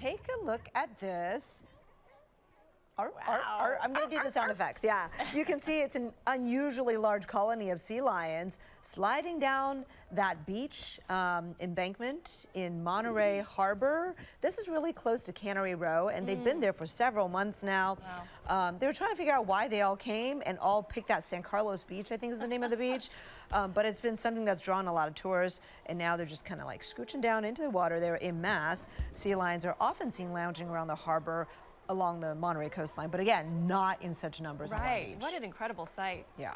Take a look at this. Wow. I'm going to do the sound effects. Yeah, you can see it's an unusually large colony of sea lions sliding down that beach embankment in Monterey Harbor. This is really close to Cannery Row, and they've been there for several months now. Wow. They were trying to figure out why they all came and all picked that San Carlos Beach, I think is the name of the beach. But it's been something that's drawn a lot of tourists, and now they're just kind of like scooching down into the water. They're en masse. Sea lions are often seen lounging around the harbor along the Monterey coastline, but again, not in such numbers on the Right. beach. What an incredible sight. Yeah.